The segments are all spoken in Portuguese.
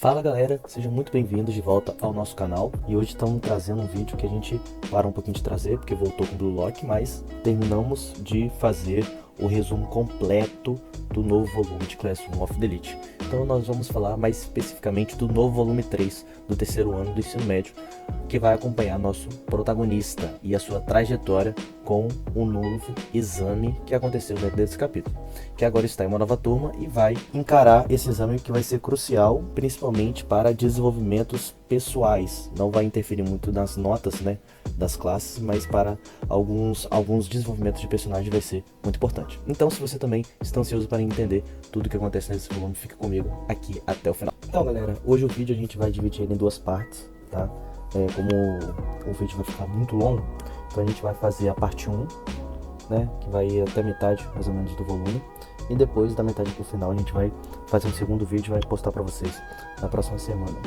Fala galera, sejam muito bem-vindos de volta ao nosso canal. E hoje estamos trazendo um vídeo que a gente parou um pouquinho de trazer porque voltou com o Blue Lock, mas terminamos de fazer o resumo completo do novo volume de Classroom of the Elite. Então nós vamos falar mais especificamente do novo volume 3 do terceiro ano do ensino médio, que vai acompanhar nosso protagonista e a sua trajetória com um novo exame que aconteceu dentro desse capítulo, que agora está em uma nova turma e vai encarar esse exame que vai ser crucial, principalmente para desenvolvimentos pessoais. Não vai interferir muito nas notas, né, das classes, mas para alguns desenvolvimentos de personagem vai ser muito importante. Então, se você também está ansioso para entender tudo o que acontece nesse volume, fica comigo aqui até o final. Então galera, hoje o vídeo a gente vai dividir ele em duas partes, tá? Como o vídeo vai ficar muito longo, então a gente vai fazer a parte 1, né, que vai ir até metade mais ou menos do volume, e depois da metade pro final a gente vai fazer um segundo vídeo e vai postar para vocês na próxima semana,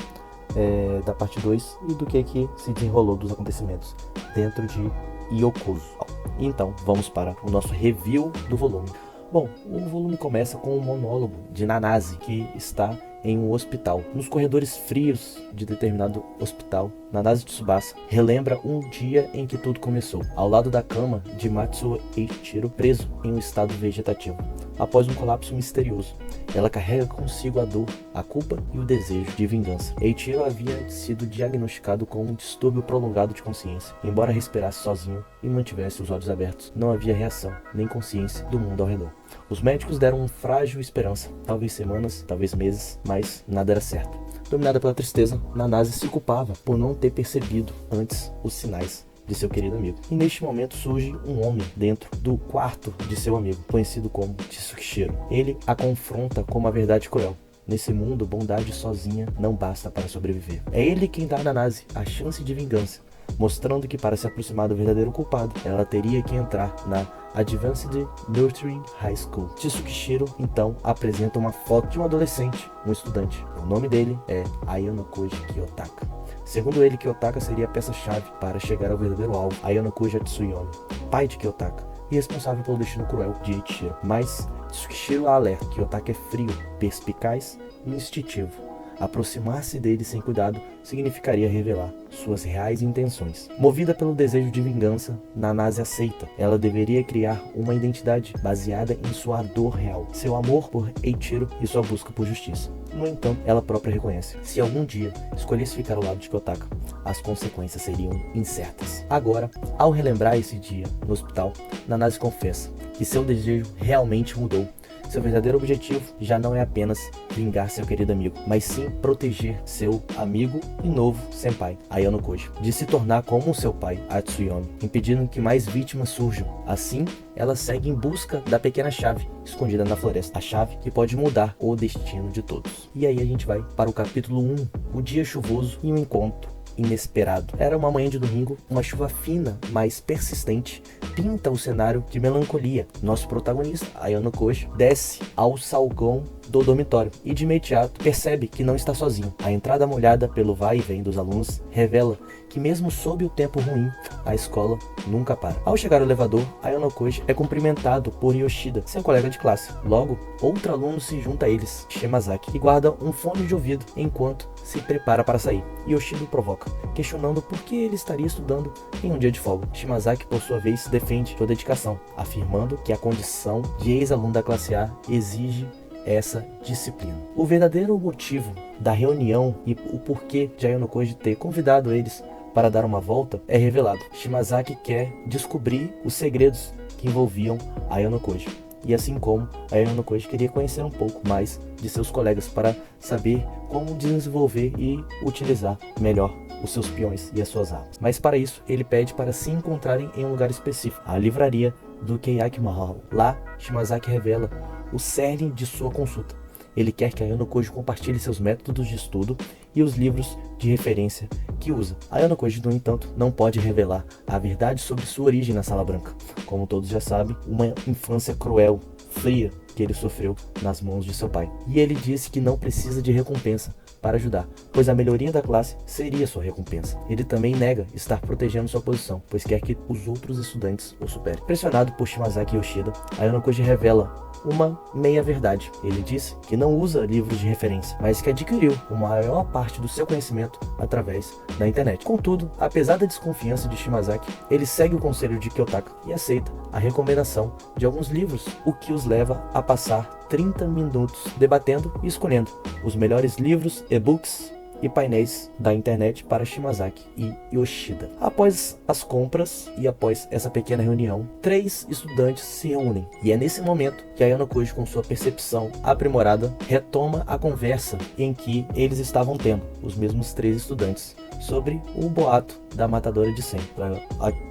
da parte 2 e do que se desenrolou dos acontecimentos dentro de Yokoso. Então vamos para o nosso review do volume. Bom, o volume começa com um monólogo de Nanase, que está em um hospital. Nos corredores frios de determinado hospital, Nanase Tsubasa relembra um dia em que tudo começou, ao lado da cama de Matsuo Eiichiro, preso em um estado vegetativo, após um colapso misterioso. Ela carrega consigo a dor, a culpa e o desejo de vingança. Eiichiro havia sido diagnosticado com um distúrbio prolongado de consciência. Embora respirasse sozinho e mantivesse os olhos abertos, não havia reação, nem consciência do mundo ao redor. Os médicos deram uma frágil esperança, talvez semanas, talvez meses, mas nada era certo. Dominada pela tristeza, Nanase se culpava por não ter percebido antes os sinais de seu querido amigo. E neste momento surge um homem dentro do quarto de seu amigo, conhecido como Tsukishiro. Ele a confronta com uma verdade cruel. Nesse mundo, bondade sozinha não basta para sobreviver. É ele quem dá a Nanase a chance de vingança, mostrando que para se aproximar do verdadeiro culpado, ela teria que entrar na Advanced Nurturing High School. Tsukishiro então apresenta uma foto de um adolescente, um estudante. O nome dele é Ayanokoji Kiyotaka. Segundo ele, Kiyotaka seria a peça-chave para chegar ao verdadeiro alvo, Ayanokoji Tsuyomi, pai de Kiyotaka e responsável pelo destino cruel de Eiichiro. Mas Tsukishiro a alerta: Kiyotaka é frio, perspicaz e instintivo. Aproximar-se dele sem cuidado significaria revelar suas reais intenções. Movida pelo desejo de vingança, Nanase aceita. Ela deveria criar uma identidade baseada em sua dor real, seu amor por Eiichiro e sua busca por justiça. No entanto, ela própria reconhece: se algum dia escolhesse ficar ao lado de Kiyotaka, as consequências seriam incertas. Agora, ao relembrar esse dia no hospital, Nanase confessa que seu desejo realmente mudou. Seu verdadeiro objetivo já não é apenas vingar seu querido amigo, mas sim proteger seu amigo e novo senpai, Ayanokoji, de se tornar como seu pai, Tsuyomi, impedindo que mais vítimas surjam. Assim, ela segue em busca da pequena chave escondida na floresta, a chave que pode mudar o destino de todos. E aí a gente vai para o capítulo 1, o dia chuvoso e o encontro inesperado. Era uma manhã de domingo, uma chuva fina, mas persistente, pinta o cenário de melancolia. Nosso protagonista, Ayanokoji, desce ao salgão do dormitório e de imediato percebe que não está sozinho. A entrada molhada pelo vai e vem dos alunos revela que mesmo sob o tempo ruim, a escola nunca para. Ao chegar ao elevador, Ayanokoji é cumprimentado por Yoshida, seu colega de classe. Logo, outro aluno se junta a eles, Shimazaki, que guarda um fone de ouvido enquanto se prepara para sair. Yoshida o provoca, questionando por que ele estaria estudando em um dia de folga. Shimazaki, por sua vez, defende sua dedicação, afirmando que a condição de ex-aluno da classe A exige essa disciplina. O verdadeiro motivo da reunião e o porquê de Ayanokoji ter convidado eles para dar uma volta é revelado. Shimazaki quer descobrir os segredos que envolviam Ayanokoji. E assim como Ayanokoji queria conhecer um pouco mais de seus colegas para saber como desenvolver e utilizar melhor os seus peões e as suas armas. Mas para isso, ele pede para se encontrarem em um lugar específico, a livraria do Keiyaki Mahal. Lá, Shimazaki revela o cerne de sua consulta. Ele quer que Ayanokoji compartilhe seus métodos de estudo e os livros de referência que usa. Ayanokoji, no entanto, não pode revelar a verdade sobre sua origem na Sala Branca. Como todos já sabem, uma infância cruel, fria, que ele sofreu nas mãos de seu pai. E ele disse que não precisa de recompensa para ajudar, pois a melhoria da classe seria sua recompensa. Ele também nega estar protegendo sua posição, pois quer que os outros estudantes o superem. Pressionado por Shimazaki Yoshida, Ayano Koji revela uma meia-verdade. Ele disse que não usa livros de referência, mas que adquiriu a maior parte do seu conhecimento através da internet. Contudo, apesar da desconfiança de Shimazaki, ele segue o conselho de Kiyotaka e aceita a recomendação de alguns livros, o que os leva a passar 30 minutos debatendo e escolhendo os melhores livros, e-books e painéis da internet para Shimazaki e Yoshida. Após as compras e após essa pequena reunião, 3 estudantes se reúnem, e é nesse momento que Ayano Koji, com sua percepção aprimorada, retoma a conversa em que eles estavam tendo, os mesmos 3 estudantes, sobre o boato da matadora de Sen. Para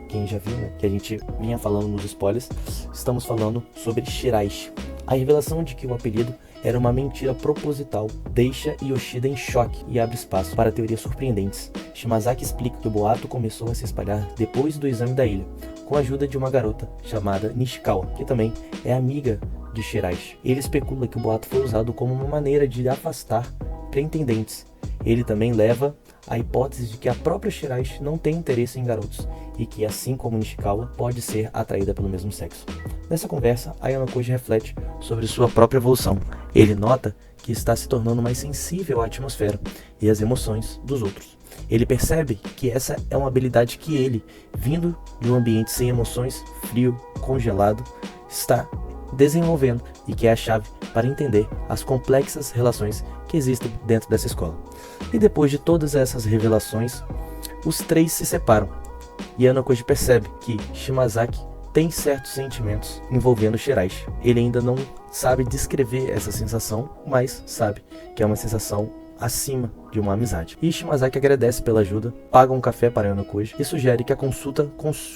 quem já viu, né, que a gente vinha falando nos spoilers, estamos falando sobre Shiraishi. A revelação de que o apelido era uma mentira proposital deixa Yoshida em choque e abre espaço para teorias surpreendentes. Shimazaki explica que o boato começou a se espalhar depois do exame da ilha, com a ajuda de uma garota chamada Nishikawa, que também é amiga de Shiraishi. Ele especula que o boato foi usado como uma maneira de afastar pretendentes. Ele também leva a hipótese de que a própria Shiraishi não tem interesse em garotos e que, assim como Nishikawa, pode ser atraída pelo mesmo sexo. Nessa conversa, Ayano Koji reflete sobre sua própria evolução. Ele nota que está se tornando mais sensível à atmosfera e às emoções dos outros. Ele percebe que essa é uma habilidade que ele, vindo de um ambiente sem emoções, frio, congelado, está desenvolvendo e que é a chave para entender as complexas relações que existem dentro dessa escola. E depois de todas essas revelações, os 3 se separam e Ayano Koji percebe que Shimazaki tem certos sentimentos envolvendo Shiraishi. Ele ainda não sabe descrever essa sensação, mas sabe que é uma sensação acima de uma amizade. E Shimazaki agradece pela ajuda, paga um café para Ayano Koji e sugere que a consulta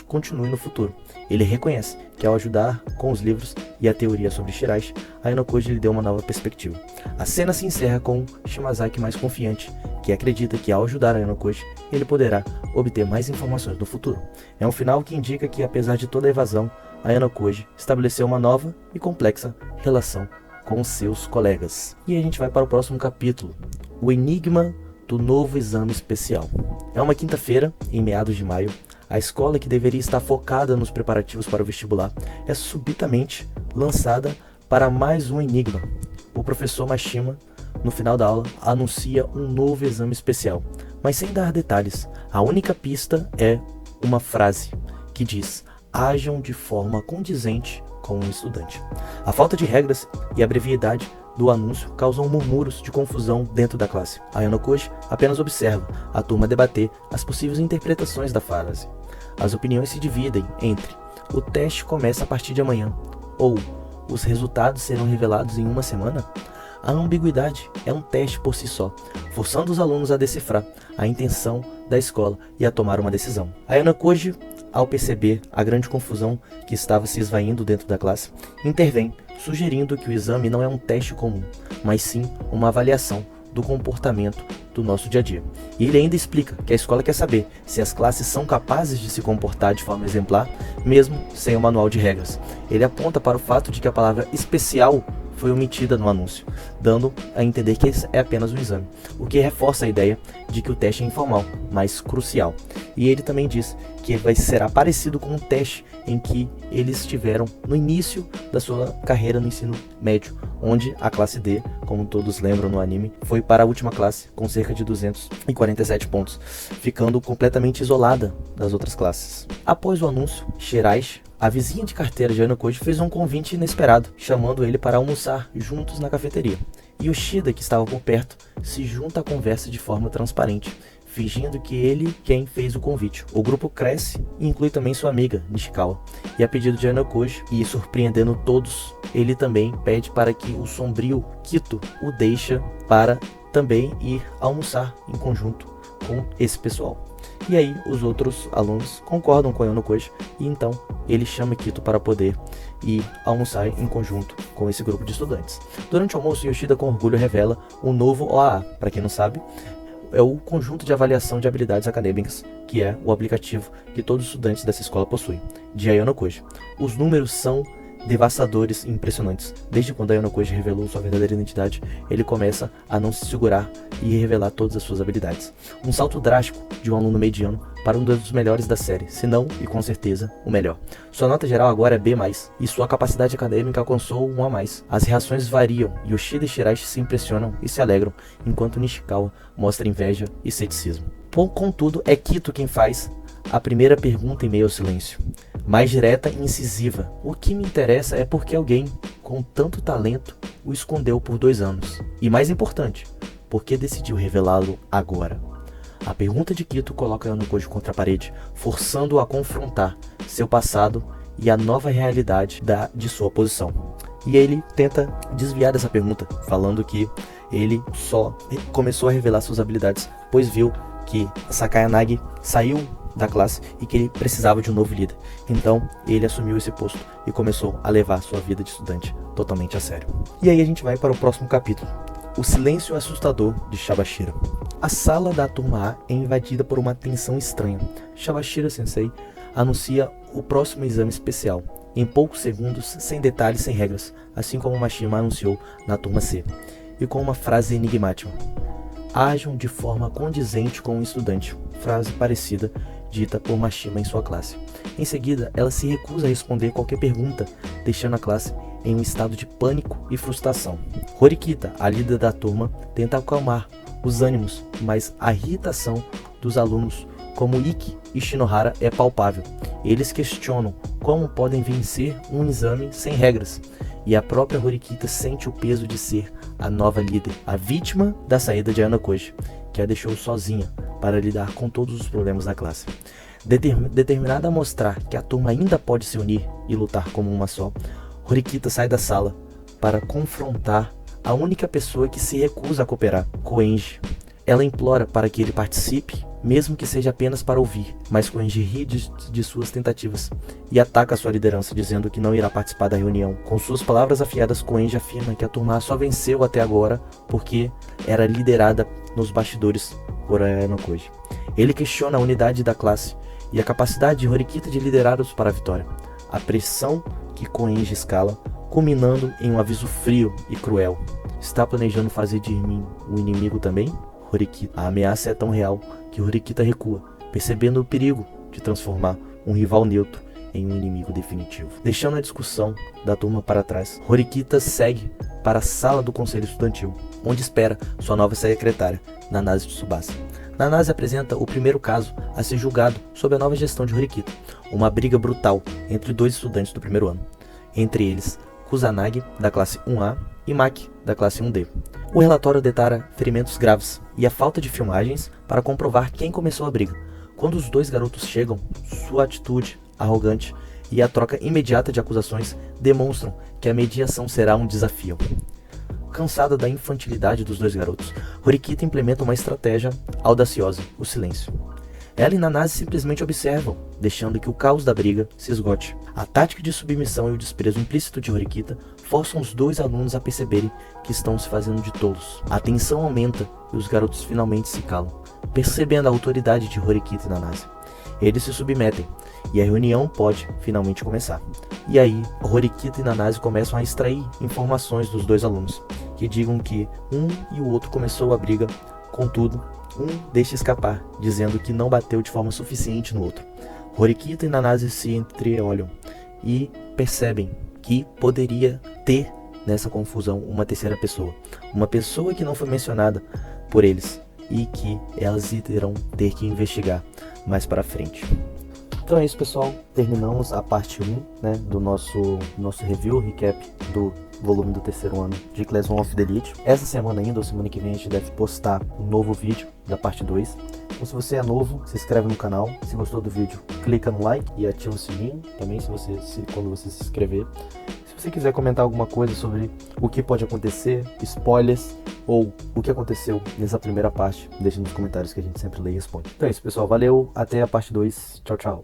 continue no futuro. Ele reconhece que ao ajudar com os livros e a teoria sobre Shiraishi, Ayano Koji lhe deu uma nova perspectiva. A cena se encerra com Shimazaki mais confiante, que acredita que ao ajudar Ayano Koji, ele poderá obter mais informações no futuro. É um final que indica que, apesar de toda a evasão, Ayano Koji estabeleceu uma nova e complexa relação com seus colegas. E a gente vai para o próximo capítulo, o enigma do novo exame especial. É uma quinta-feira, em meados de maio. A escola, que deveria estar focada nos preparativos para o vestibular, é subitamente lançada para mais um enigma. O professor Mashima, no final da aula, anuncia um novo exame especial, mas sem dar detalhes. A única pista é uma frase que diz: ajam de forma condizente com um estudante. A falta de regras e a brevidade do anúncio causam murmúrios de confusão dentro da classe. Ayano Koji apenas observa a turma debater as possíveis interpretações da frase. As opiniões se dividem entre: o teste começa a partir de amanhã, ou os resultados serão revelados em uma semana. A ambiguidade é um teste por si só, forçando os alunos a decifrar a intenção da escola e a tomar uma decisão. Ayano Koji, ao perceber a grande confusão que estava se esvaindo dentro da classe, intervém, sugerindo que o exame não é um teste comum, mas sim uma avaliação do comportamento do nosso dia a dia. E ele ainda explica que a escola quer saber se as classes são capazes de se comportar de forma exemplar, mesmo sem o manual de regras. Ele aponta para o fato de que a palavra especial foi omitida no anúncio, dando a entender que esse é apenas um exame, o que reforça a ideia de que o teste é informal, mas crucial. E ele também diz que será parecido com um teste em que eles tiveram no início da sua carreira no ensino médio, onde a classe D, como todos lembram no anime, foi para a última classe com cerca de 247 pontos, ficando completamente isolada das outras classes. Após o anúncio, Shiraishi, a vizinha de carteira de Ayano Koji, fez um convite inesperado, chamando ele para almoçar juntos na cafeteria. Yoshida, que estava por perto, se junta à conversa de forma transparente, fingindo que ele quem fez o convite. O grupo cresce e inclui também sua amiga, Nishikawa. E a pedido de Ayano Koji, e surpreendendo todos, ele também pede para que o sombrio Kito o deixe para também ir almoçar em conjunto com esse pessoal. E aí os outros alunos concordam com Ayano Koji e então ele chama Kito para poder ir almoçar em conjunto com esse grupo de estudantes. Durante o almoço, Yoshida com orgulho revela o novo OAA. Para quem não sabe, é o conjunto de avaliação de habilidades acadêmicas, que é o aplicativo que todos os estudantes dessa escola possuem, de Ayano Koji. Os números são devastadores e impressionantes. Desde quando Ayano Koji revelou sua verdadeira identidade, ele começa a não se segurar e revelar todas as suas habilidades. Um salto drástico de um aluno mediano para um dos melhores da série, se não, e com certeza, o melhor. Sua nota geral agora é B+, e sua capacidade acadêmica alcançou um A+. As reações variam, Yoshida e Shiraishi se impressionam e se alegram, enquanto Nishikawa mostra inveja e ceticismo. Contudo, é Kito quem faz a primeira pergunta em meio ao silêncio, mais direta e incisiva. O que me interessa é porque alguém com tanto talento o escondeu por 2 anos. E mais importante, por que decidiu revelá-lo agora? A pergunta de Kito coloca Ayano Koji contra a parede, forçando-o a confrontar seu passado e a nova realidade de sua posição. E ele tenta desviar dessa pergunta, falando que ele só começou a revelar suas habilidades, pois viu que Sakayanagi saiu da classe e que ele precisava de um novo líder. Então ele assumiu esse posto e começou a levar sua vida de estudante totalmente a sério. E aí a gente vai para o próximo capítulo, o silêncio assustador de Shabashira. A sala da turma A é invadida por uma tensão estranha. Shabashira Sensei anuncia o próximo exame especial, em poucos segundos, sem detalhes, sem regras, assim como Mashima anunciou na turma C, e com uma frase enigmática: ajam de forma condizente com o estudante, frase parecida dita por Mashima em sua classe. Em seguida, ela se recusa a responder qualquer pergunta, deixando a classe em um estado de pânico e frustração. Horikita, a líder da turma, tenta acalmar os ânimos, mas a irritação dos alunos como Ikki e Shinohara é palpável. Eles questionam como podem vencer um exame sem regras, e a própria Horikita sente o peso de ser a nova líder, a vítima da saída de Ayano Koji, que a deixou sozinha para lidar com todos os problemas da classe. Determinada a mostrar que a turma ainda pode se unir e lutar como uma só, Horikita sai da sala para confrontar a única pessoa que se recusa a cooperar, Koenji. Ela implora para que ele participe, mesmo que seja apenas para ouvir, mas Koenji ri de suas tentativas e ataca sua liderança, dizendo que não irá participar da reunião. Com suas palavras afiadas, Koenji afirma que a turma só venceu até agora porque era liderada nos bastidores por Ayano Koji. Ele questiona a unidade da classe e a capacidade de Horikita de liderá-los para a vitória. A pressão que Koenji escala, culminando em um aviso frio e cruel: está planejando fazer de mim um inimigo também? Horikita. A ameaça é tão real que Horikita recua, percebendo o perigo de transformar um rival neutro em um inimigo definitivo. Deixando a discussão da turma para trás, Horikita segue para a sala do conselho estudantil, onde espera sua nova secretária, Nanase Tsubasa. Nanase apresenta o primeiro caso a ser julgado sob a nova gestão de Horikita, uma briga brutal entre 2 estudantes do primeiro ano, entre eles Kusanagi, da classe 1A, e Maki, da classe 1D. O relatório detalha ferimentos graves e a falta de filmagens para comprovar quem começou a briga. Quando os 2 garotos chegam, sua atitude arrogante e a troca imediata de acusações demonstram que a mediação será um desafio. Cansada da infantilidade dos 2 garotos, Horikita implementa uma estratégia audaciosa: o silêncio. Ela e Nanase simplesmente observam, deixando que o caos da briga se esgote. A tática de submissão e o desprezo implícito de Horikita forçam os 2 alunos a perceberem que estão se fazendo de tolos. A tensão aumenta e os garotos finalmente se calam, percebendo a autoridade de Horikita e Nanase. Eles se submetem, e a reunião pode finalmente começar. E aí, Horikita e Nanase começam a extrair informações dos 2 alunos, que digam que um e o outro começou a briga, contudo, um deixa escapar, dizendo que não bateu de forma suficiente no outro. Horikita e Nanase se entreolham e percebem que poderia ter nessa confusão uma terceira pessoa, uma pessoa que não foi mencionada por eles e que elas irão ter que investigar mais para frente. Então é isso, pessoal, terminamos a parte 1, do nosso review, recap do volume do 3º ano de Class 1 of the Elite. Essa semana ainda, ou semana que vem, a gente deve postar um novo vídeo da parte 2. Então se você é novo, se inscreve no canal. Se gostou do vídeo, clica no like e ativa o sininho também quando você se inscrever. Se você quiser comentar alguma coisa sobre o que pode acontecer, spoilers ou o que aconteceu nessa primeira parte, deixa nos comentários que a gente sempre lê e responde. Então é isso, pessoal, valeu, até a parte 2, tchau, tchau.